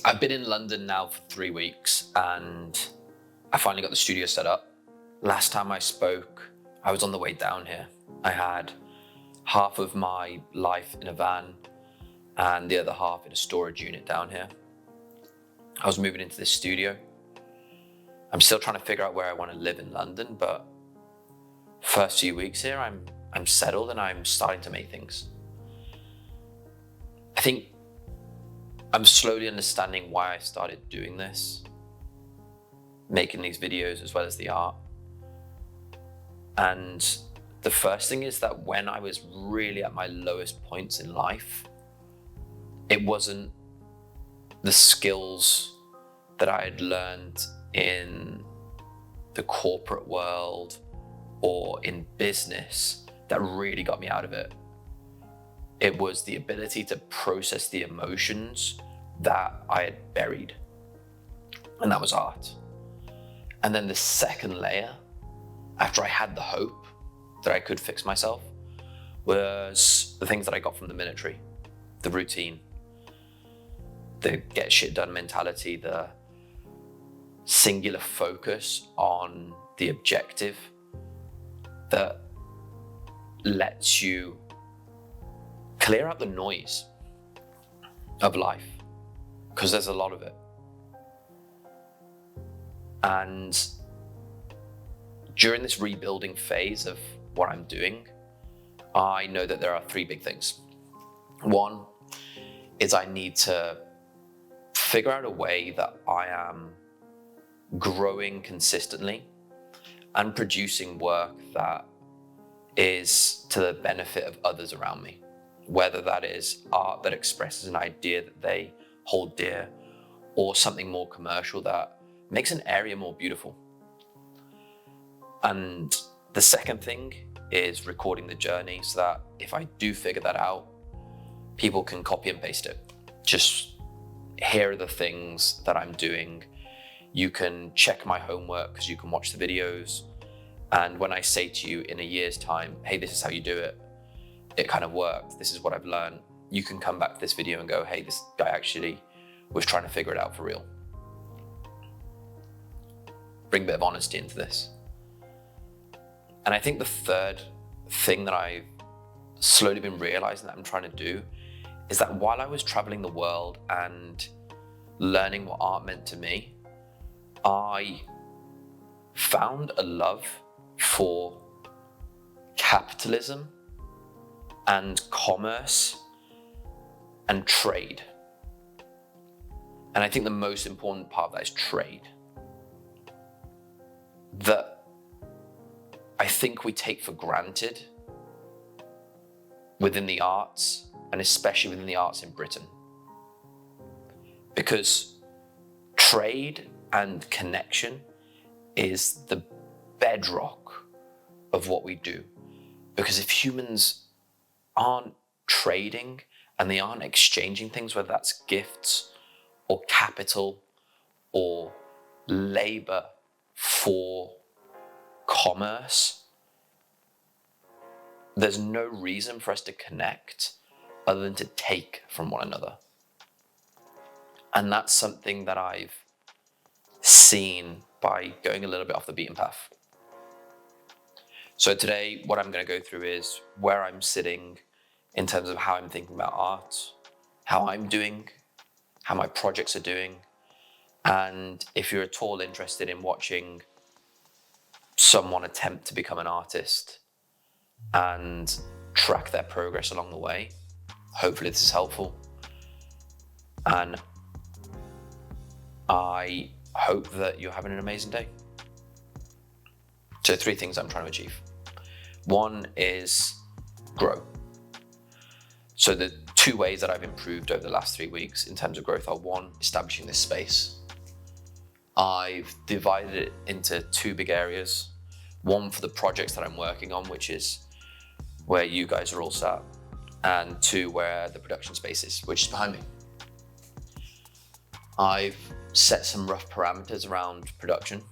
I've been in London now for 3 weeks and I finally got the studio set up. Last time I spoke, I was on the way down here. I had half of my life in a van and the other half in a storage unit down here. I was moving into this studio. I'm still trying to figure out where I want to live in London, but first few weeks here, I'm settled and I'm starting to make things. I think I'm slowly understanding why I started doing this, making these videos as well as the art. And the first thing is that when I was really at my lowest points in life, it wasn't the skills that I had learned in the corporate world or in business that really got me out of it. It was the ability to process the emotions that I had buried, and that was art. And then the second layer, after I had the hope that I could fix myself, was the things that I got from the military, the routine, the get shit done mentality, the singular focus on the objective that lets you clear out the noise of life, because there's a lot of it. And during this rebuilding phase of what I'm doing, I know that there are 3 big things. One is I need to figure out a way that I am growing consistently and producing work that is to the benefit of others around me. Whether that is art that expresses an idea that they hold dear, or something more commercial that makes an area more beautiful. And the second thing is recording the journey so that if I do figure that out, people can copy and paste it. Just here are the things that I'm doing. You can check my homework because you can watch the videos. And when I say to you in a year's time, hey, this is how you do it, it kind of worked, this is what I've learned, you can come back to this video and go, hey, this guy actually was trying to figure it out for real. Bring a bit of honesty into this. And I think the third thing that I've slowly been realizing that I'm trying to do is that while I was traveling the world and learning what art meant to me, I found a love for capitalism and commerce and trade. And I think the most important part of that is trade. That I think we take for granted within the arts, and especially within the arts in Britain. Because trade and connection is the bedrock of what we do. Because if humans aren't trading and they aren't exchanging things, whether that's gifts or capital or labor for commerce, there's no reason for us to connect other than to take from one another. And that's something that I've seen by going a little bit off the beaten path. So today, what I'm going to go through is where I'm sitting in terms of how I'm thinking about art, how I'm doing, how my projects are doing. And if you're at all interested in watching someone attempt to become an artist and track their progress along the way, hopefully this is helpful. And I hope that you're having an amazing day. So 3 things I'm trying to achieve. 1 is grow. So the 2 ways that I've improved over the last 3 weeks in terms of growth are 1, establishing this space. I've divided it into 2 big areas. 1 for the projects that I'm working on, which is where you guys are all sat, and 2 where the production space is, which is behind me. I've set some rough parameters around production.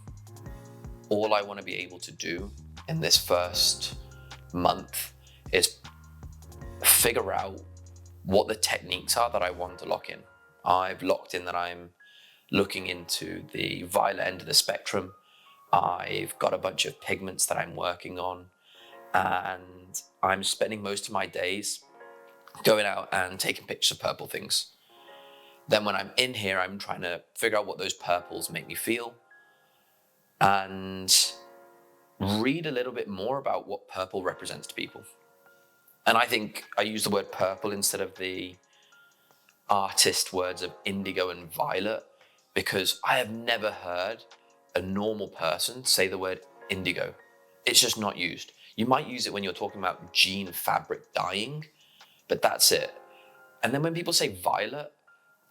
All I want to be able to do in this first month is figure out what the techniques are that I want to lock in. I've locked in that I'm looking into the violet end of the spectrum. I've got a bunch of pigments that I'm working on, and I'm spending most of my days going out and taking pictures of purple things. Then when I'm in here, I'm trying to figure out what those purples make me feel and read a little bit more about what purple represents to people. And I think I use the word purple instead of the artist words of indigo and violet, because I have never heard a normal person say the word indigo. It's just not used. You might use it when you're talking about jean fabric dyeing, but that's it. And then when people say violet,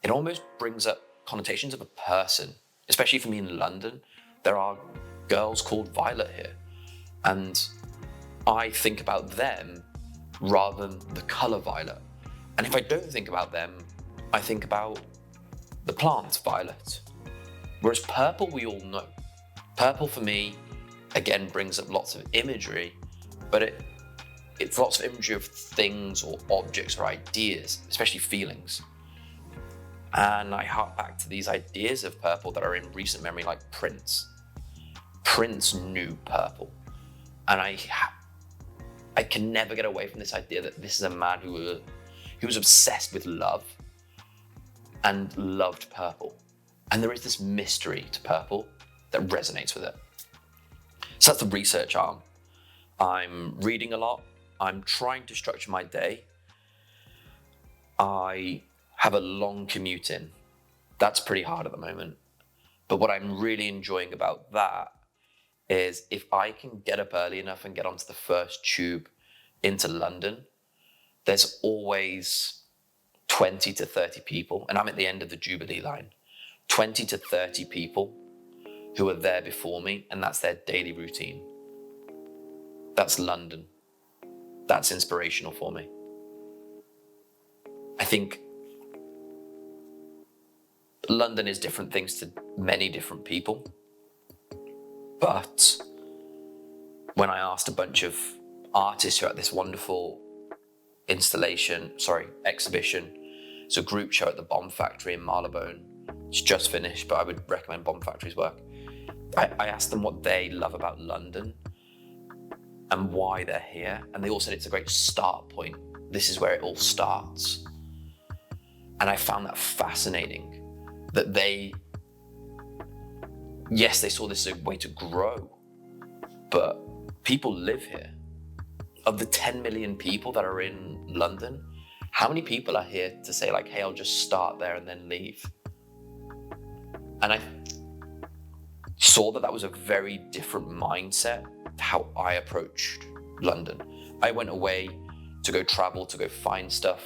it almost brings up connotations of a person. Especially for me in London, there are girls called Violet here. And I think about them rather than the color violet. And if I don't think about them, I think about the plant violet. Whereas purple, we all know. Purple for me, again, brings up lots of imagery, but it's lots of imagery of things or objects or ideas, especially feelings. And I hark back to these ideas of purple that are in recent memory, like Prince. Prince knew purple. And I can never get away from this idea that this is a man who was obsessed with love and loved purple. And there is this mystery to purple that resonates with it. So that's the research arm. I'm reading a lot. I'm trying to structure my day. I have a long commute in. That's pretty hard at the moment. But what I'm really enjoying about that is if I can get up early enough and get onto the first tube into London, there's always 20 to 30 people, and I'm at the end of the Jubilee line, 20 to 30 people who are there before me, and that's their daily routine. That's London. That's inspirational for me. I think London is different things to many different people. But when I asked a bunch of artists who are at this wonderful exhibition, it's a group show at the Bomb Factory in Marylebone. It's just finished, but I would recommend Bomb Factory's work. I asked them what they love about London and why they're here. And they all said it's a great start point. This is where it all starts. And I found that fascinating, that they saw this as a way to grow, but people live here. Of the 10 million people that are in London, how many people are here to say like, hey, I'll just start there and then leave? And I saw that was a very different mindset to how I approached London. I went away to go travel, to go find stuff.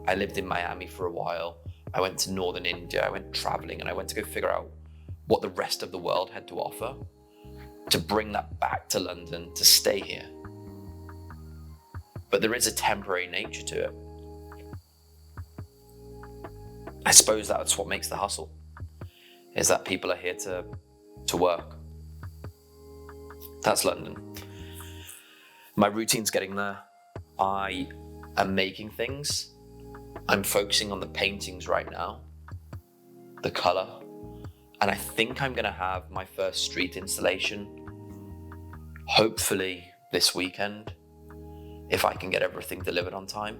I lived in Miami for a while. I went to northern India. I went traveling, and I went to go figure out what the rest of the world had to offer, to bring that back to London, to stay here. But there is a temporary nature to it. I suppose that's what makes the hustle, is that people are here to work. That's London. My routine's getting there. I am making things. I'm focusing on the paintings right now, the color. And I think I'm gonna have my first street installation, hopefully this weekend, if I can get everything delivered on time,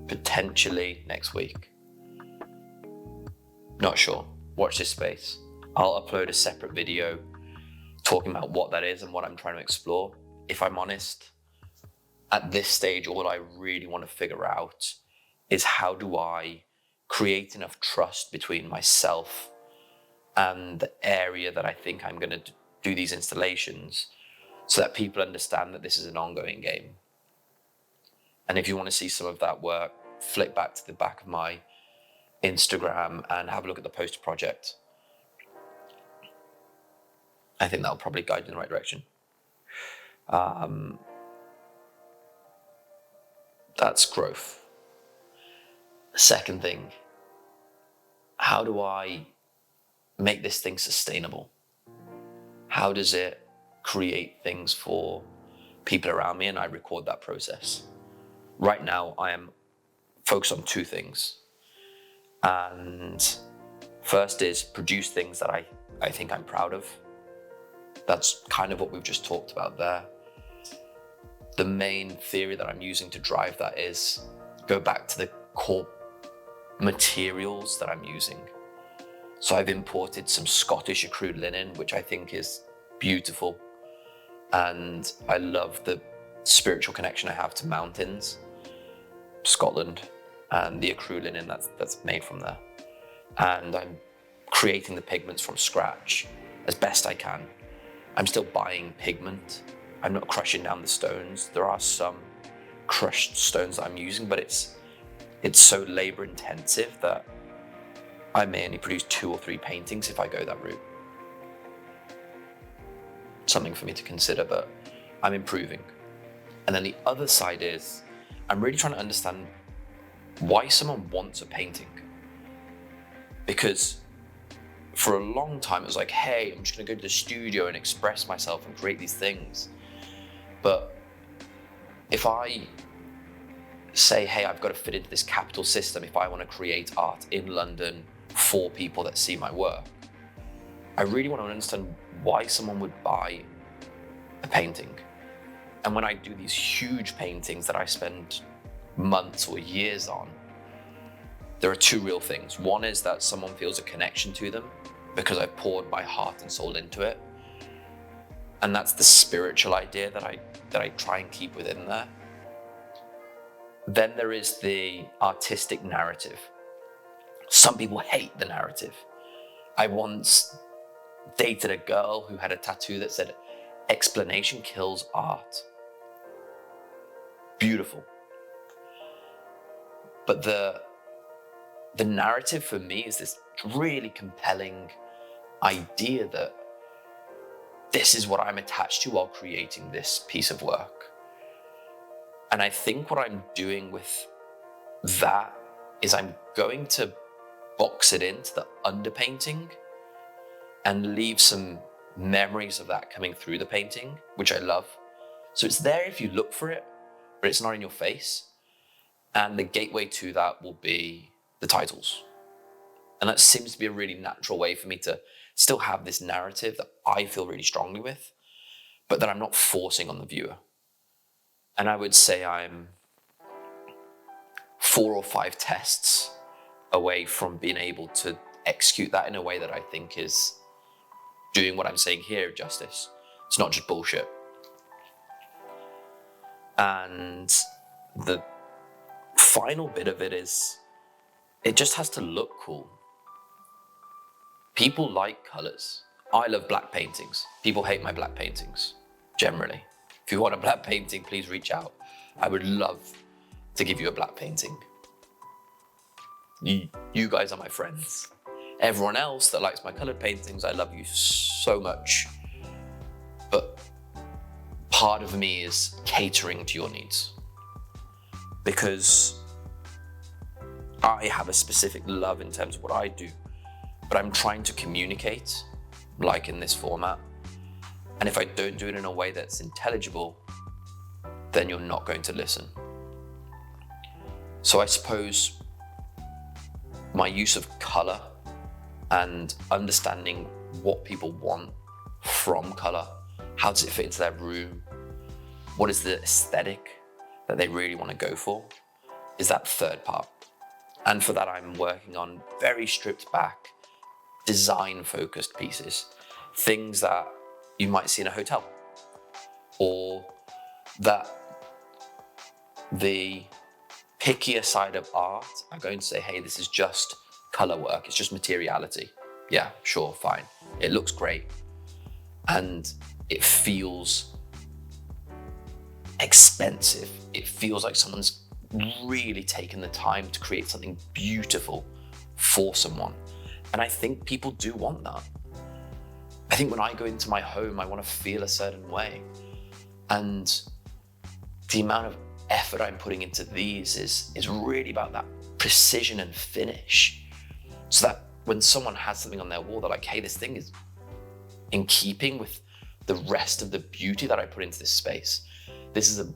potentially next week. Not sure, watch this space. I'll upload a separate video talking about what that is and what I'm trying to explore. If I'm honest, at this stage, all I really want to figure out is how do I create enough trust between myself and the area that I think I'm going to do these installations, so that people understand that this is an ongoing game. And if you want to see some of that work, flick back to the back of my Instagram and have a look at the poster project. I think that'll probably guide you in the right direction. That's growth. The second thing, how do I make this thing sustainable? How does it create things for people around me? And I record that process. Right now, I am focused on two things. And first is produce things that I think I'm proud of. That's kind of what we've just talked about there. The main theory that I'm using to drive that is go back to the core materials that I'm using. So I've imported some Scottish accrued linen, which I think is beautiful. And I love the spiritual connection I have to mountains, Scotland, and the accrued linen that's made from there. And I'm creating the pigments from scratch as best I can. I'm still buying pigment. I'm not crushing down the stones. There are some crushed stones that I'm using, but it's so labor intensive that I may only produce 2 or 3 paintings if I go that route. Something for me to consider, but I'm improving. And then the other side is, I'm really trying to understand why someone wants a painting. Because for a long time, it was like, hey, I'm just gonna go to the studio and express myself and create these things. But if I say, hey, I've got to fit into this capital system if I want to create art in London for people that see my work, I really want to understand why someone would buy a painting. And when I do these huge paintings that I spend months or years on, there are 2 real things. One is that someone feels a connection to them because I've poured my heart and soul into it. And that's the spiritual idea that I try and keep within there. Then there is the artistic narrative. Some people hate the narrative. I once dated a girl who had a tattoo that said, "Explanation kills art." Beautiful. But the narrative for me is this really compelling idea that this is what I'm attached to while creating this piece of work. And I think what I'm doing with that is I'm going to box it into the underpainting and leave some memories of that coming through the painting, which I love. So it's there if you look for it, but it's not in your face. And the gateway to that will be the titles. And that seems to be a really natural way for me to still have this narrative that I feel really strongly with, but that I'm not forcing on the viewer. And I would say I'm 4 or 5 tests away from being able to execute that in a way that I think is doing what I'm saying here justice. It's not just bullshit. And the final bit of it is, it just has to look cool. People like colors. I love black paintings. People hate my black paintings, generally. If you want a black painting, please reach out. I would love to give you a black painting. You guys are my friends. Everyone else that likes my colored paintings, I love you so much. But part of me is catering to your needs. Because I have a specific love in terms of what I do, but I'm trying to communicate, like in this format. And if I don't do it in a way that's intelligible, then you're not going to listen. So I suppose my use of color and understanding what people want from color, how does it fit into their room, what is the aesthetic that they really want to go for, is that third part. And for that, I'm working on very stripped back, design-focused pieces, things that you might see in a hotel, or that the pickier side of art are going to say, hey, this is just color work, it's just materiality. Yeah, sure, fine. It looks great. And it feels expensive. It feels like someone's really taken the time to create something beautiful for someone. And I think people do want that. I think when I go into my home, I want to feel a certain way. And the amount of effort I'm putting into these is really about that precision and finish. So that when someone has something on their wall, they're like, hey, this thing is in keeping with the rest of the beauty that I put into this space. This is an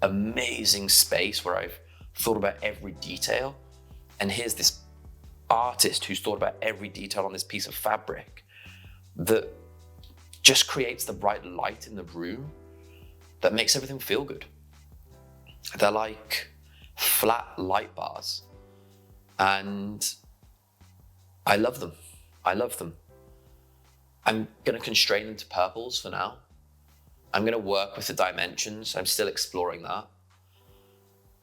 amazing space where I've thought about every detail. And here's this artist who's thought about every detail on this piece of fabric that just creates the bright light in the room that makes everything feel good. They're like flat light bars, and I love them. I love them. I'm gonna constrain them to purples for now. I'm gonna work with the dimensions. I'm still exploring that.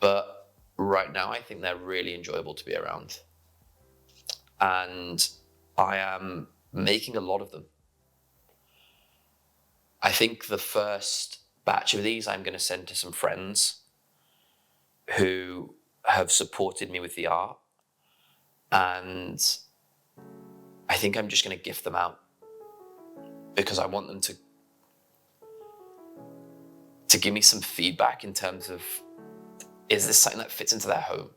But right now, I think they're really enjoyable to be around. And I am making a lot of them. I think the first batch of these I'm gonna send to some friends who have supported me with the art. And I think I'm just gonna gift them out because I want them to give me some feedback in terms of, is this something that fits into their home?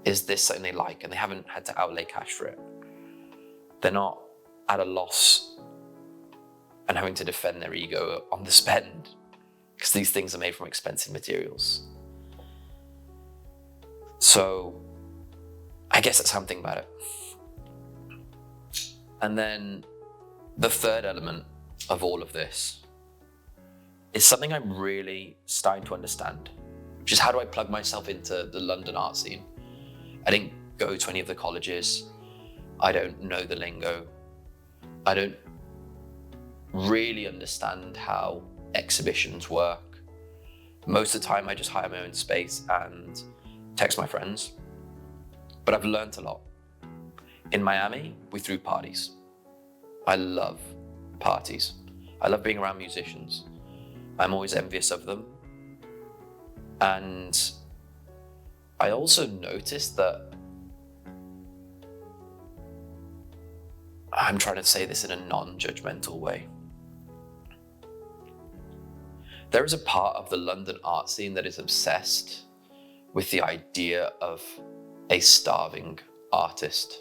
Is this something they like? And they haven't had to outlay cash for it. They're not at a loss and having to defend their ego on the spend, because these things are made from expensive materials. So I guess that's how I'm thinking about it. And then the third element of all of this is something I'm really starting to understand, which is, how do I plug myself into the London art scene? I didn't go to any of the colleges. I don't know the lingo. I don't really understand how exhibitions work. Most of the time I just hire my own space and text my friends. But I've learned a lot. In Miami, we threw parties. I love parties. I love being around musicians. I'm always envious of them. And I also noticed that, I'm trying to say this in a non-judgmental way, there is a part of the London art scene that is obsessed with the idea of a starving artist.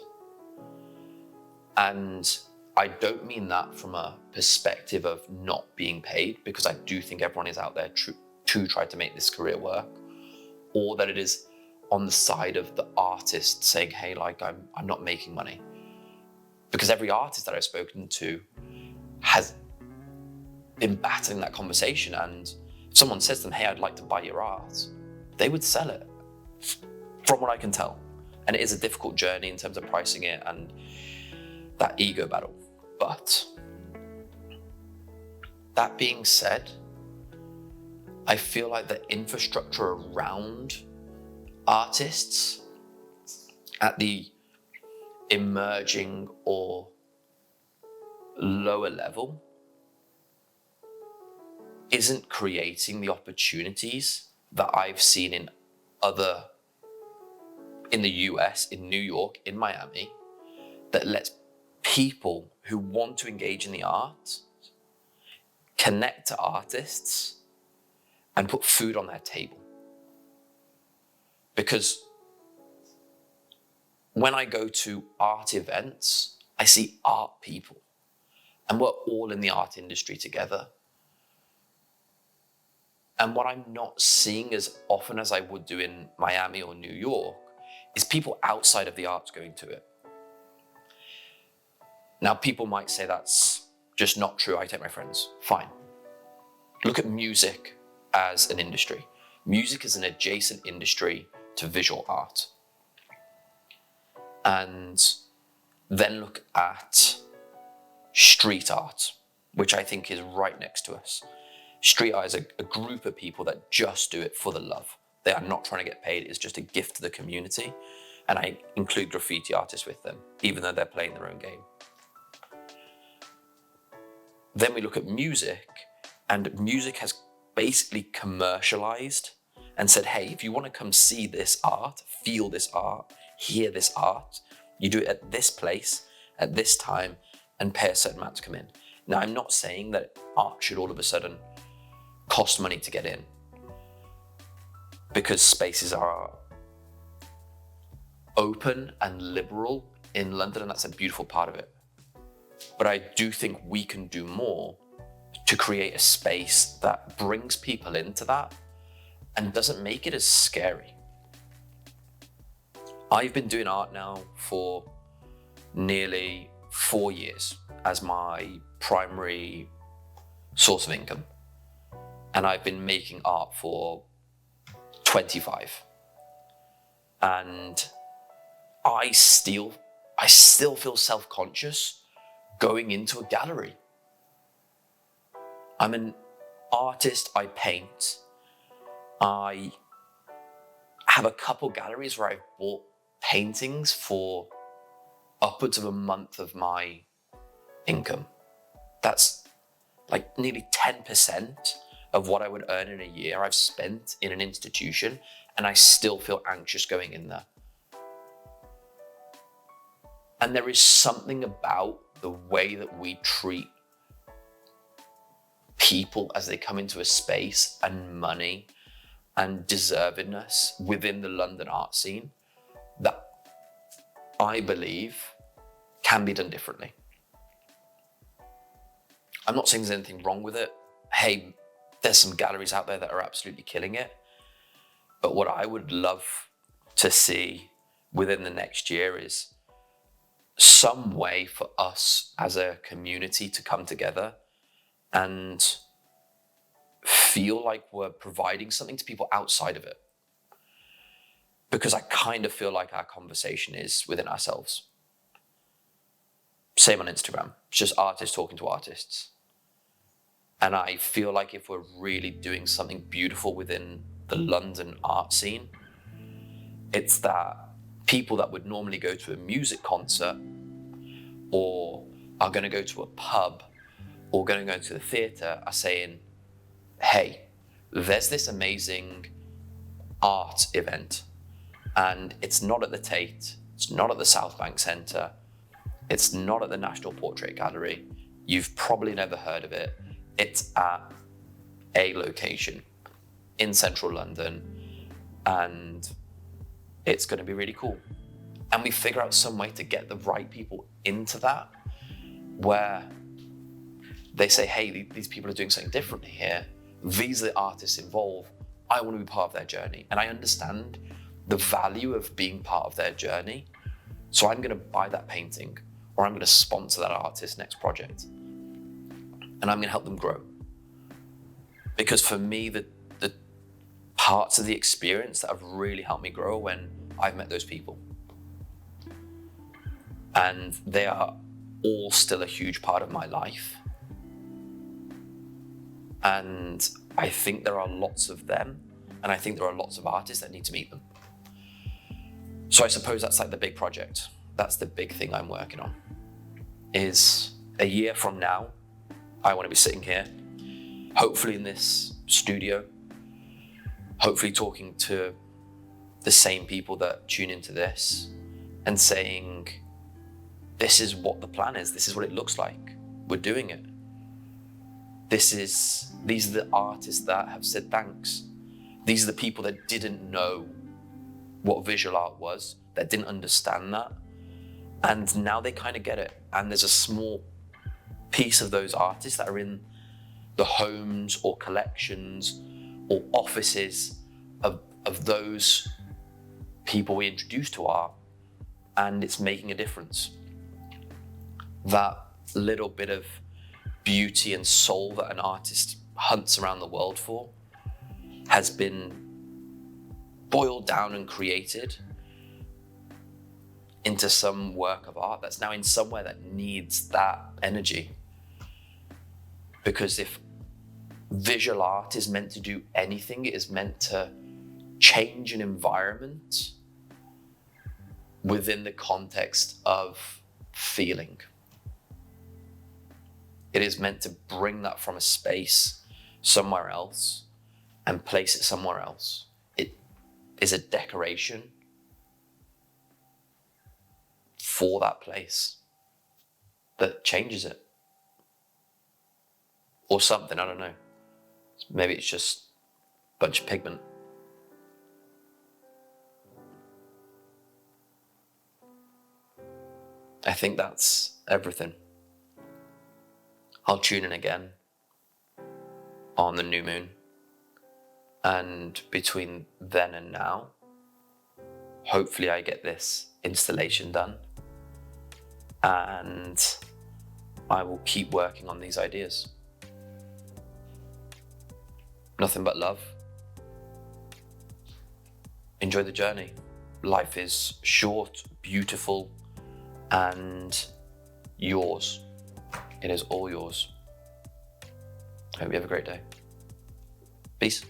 And I don't mean that from a perspective of not being paid, because I do think everyone is out there to try to make this career work, or that it is on the side of the artist saying, hey, like I'm not making money. Because every artist that I've spoken to has been battling that conversation, and if someone says to them, hey, I'd like to buy your art, they would sell it, from what I can tell. And it is a difficult journey in terms of pricing it and that ego battle. But that being said, I feel like the infrastructure around artists at the emerging or lower level isn't creating the opportunities that I've seen in the US, in New York, in Miami, that lets people who want to engage in the arts connect to artists and put food on their table. Because when I go to art events, I see art people, and we're all in the art industry together. And what I'm not seeing as often as I would do in Miami or New York is people outside of the arts going to it. Now, people might say that's just not true. I take my friends. Fine. Look at music as an industry. Music is an adjacent industry to visual art. And then look at street art, which I think is right next to us. Street art is a group of people that just do it for the love. They are not trying to get paid. It's just a gift to the community. And I include graffiti artists with them, even though they're playing their own game. Then we look at music, and music has basically commercialized and said, hey, if you want to come see this art, feel this art, hear this art, you do it at this place, at this time, and pay a certain amount to come in. Now, I'm not saying that art should all of a sudden cost money to get in, because spaces are open and liberal in London, and that's a beautiful part of it. But I do think we can do more to create a space that brings people into that and doesn't make it as scary. I've been doing art now for nearly 4 years as my primary source of income. And I've been making art for 25. And I still feel self-conscious going into a gallery. I'm an artist, I paint. I have a couple galleries where I've bought paintings for upwards of a month of my income. That's like nearly 10% of what I would earn in a year I've spent in an institution, and I still feel anxious going in there. And there is something about the way that we treat people as they come into a space, and money and deservedness within the London art scene that I believe can be done differently. I'm not saying there's anything wrong with it. Hey, there's some galleries out there that are absolutely killing it. But what I would love to see within the next year is some way for us as a community to come together and feel like we're providing something to people outside of it. Because I kind of feel like our conversation is within ourselves. Same on Instagram. It's just artists talking to artists. And I feel like if we're really doing something beautiful within the London art scene, it's that people that would normally go to a music concert or are going to go to a pub or going to go to the theatre are saying, hey, there's this amazing art event, and it's not at the Tate, it's not at the South Bank Centre, it's not at the National Portrait Gallery, you've probably never heard of it, it's at a location in central London, and it's going to be really cool. And we figure out some way to get the right people into that, where they say, hey, these people are doing something differently here. These are the artists involved. I want to be part of their journey. And I understand the value of being part of their journey. So I'm going to buy that painting, or I'm going to sponsor that artist's next project. And I'm going to help them grow. Because for me, the parts of the experience that have really helped me grow when I've met those people. And they are all still a huge part of my life. And I think there are lots of them, and I think there are lots of artists that need to meet them. So I suppose that's like the big project. That's the big thing I'm working on. Is a year from now, I want to be sitting here, hopefully in this studio, hopefully talking to the same people that tune into this and saying, this is what the plan is. This is what it looks like. We're doing it. These are the artists that have said thanks. These are the people that didn't know what visual art was, that didn't understand that. And now they kind of get it. And there's a small piece of those artists that are in the homes or collections or offices of those people we introduced to art, and it's making a difference. That little bit of beauty and soul that an artist hunts around the world for has been boiled down and created into some work of art that's now in somewhere that needs that energy. Because if visual art is meant to do anything, it is meant to change an environment within the context of feeling. It is meant to bring that from a space somewhere else and place it somewhere else. It is a decoration for that place that changes it. Or something, I don't know. Maybe it's just a bunch of pigment. I think that's everything. I'll tune in again on the new moon. And between then and now, hopefully I get this installation done, and I will keep working on these ideas. Nothing but love. Enjoy the journey. Life is short, beautiful, and yours. It is all yours. I hope you have a great day. Peace.